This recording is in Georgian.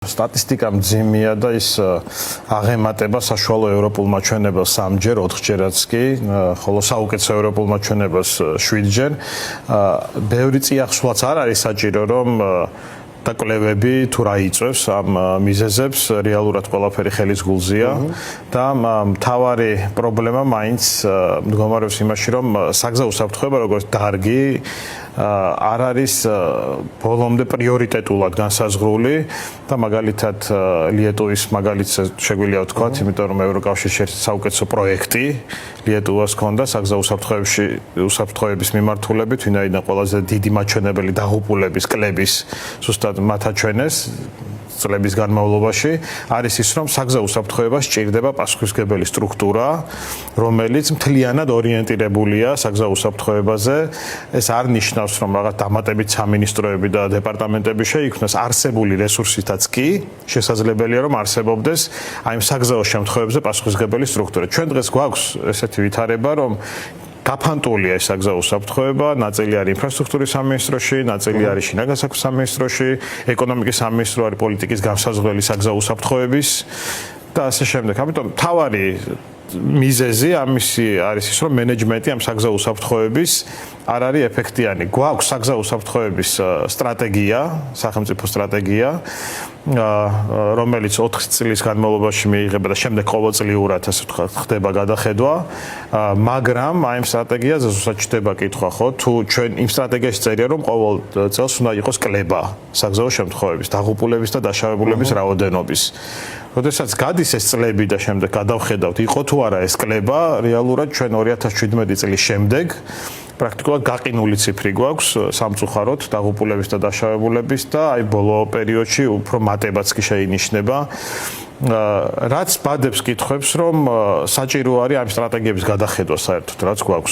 სტატისტიკა მძიმეა და ის აღემატება საშუალო ევროპულ მაჩვენებელს 3-ჯერ, 4-ჯერაც კი, ხოლო საუკეთესო ევროპულ მაჩვენებელს 7-ჯერ. ბევრი წიაღსვლაც არ არის საჭირო, რომ და კვლევები თუ რა იწევს ამ მიზეზებს, რეალურად ყველაფერი ხელის გულზია და მთავარი პრობლემა მაინც მდგომარეობს იმაში, რომ საგზაო უსაფრთხოება როგორც დარგი არ არის ბოლომდე პრიორიტეტულად განსაზღვრული და მაგალითად ლიეტუვის მაგალითს შეგვიძლია ვთქვათ, იმიტომ რომ ევროკავშირში ერთ საუკეთესო პროექტი ლიეტუვას ჰქონდა საგზაო უსაფრთხოების მიმართულებით, ვინაიდან ყველაზე დიდი მაჩვენებელი დაღუპულების კლების ზუსტად მათ აჩვენეს წლების განმავლობაში არის ის, რომ საგზაო უსაფრთხოებას სჭირდება პასუხისმგებელი სტრუქტურა, რომელიც მთლიანად ორიენტირებულია საგზაო უსაფრთხოებაზე. ეს არ ნიშნავს, რომ რაღაც დამატებით სამინისტროები და დეპარტამენტები შეიქმნას, არსებული რესურსითაც კი შესაძლებელია, რომ არსებობდეს აი საგზაო შემთხვევებზე პასუხისმგებელი სტრუქტურა. ჩვენ დღეს გვაქვს ესეთი ვითარება, რომ გაფანტულია ეს საგზაო უსაფრთხოება, ნაწილი არის ინფრასტრუქტურის სამინისტროში, ნაწილი არის შინაგან საქმეთა სამინისტროში, ეკონომიკის სამინისტრო არის პოლიტიკის განსაზღვრელი საგზაო უსაფრთხოების და ასე შემდეგ. ამიტომ მთავარი მიზეზი ამისი არის ის, რომ მენეჯმენტი ამ საგზაო უსაფრთხოების არ არის ეფექტიანი. გვაქვს საგზაო უსაფრთხოების სტრატეგია, სახელმწიფო სტრატეგია, რომელიც 4 წლის განმავლობაში მიიღება და შემდეგ ყოველწლიურად ასე ვთქვათ ხდება გადახედვა, მაგრამ აი ამ სტრატეგიაზე ზუსტად ჩდება კითხვა, ხო, თუ ჩვენ იმ სტრატეგიაში წერია, რომ ყოველ წელს უნდა იყოს კლება საგზაო შემთხვევების, დაღუპულების და დაშავებულების რაოდენობის. როდესაც გადის ეს წლები და შემდეგ გადავხედავთ, იყო თუ არა ეს კლება, რეალურად ჩვენ 2017 წლის შემდეგ პრაქტიკულად გაყინული ციფრი გვაქვს სამწუხაროდ დაღუპულების და დაშავებულების და აი ბოლო პერიოდში უფრო მატებაც კი შეინიშნება. რაც ბადებს კითხვებს, რომ საჭირო არის ამ სტრატეგიების გადახედვა საერთოდ, რაც გვაქვს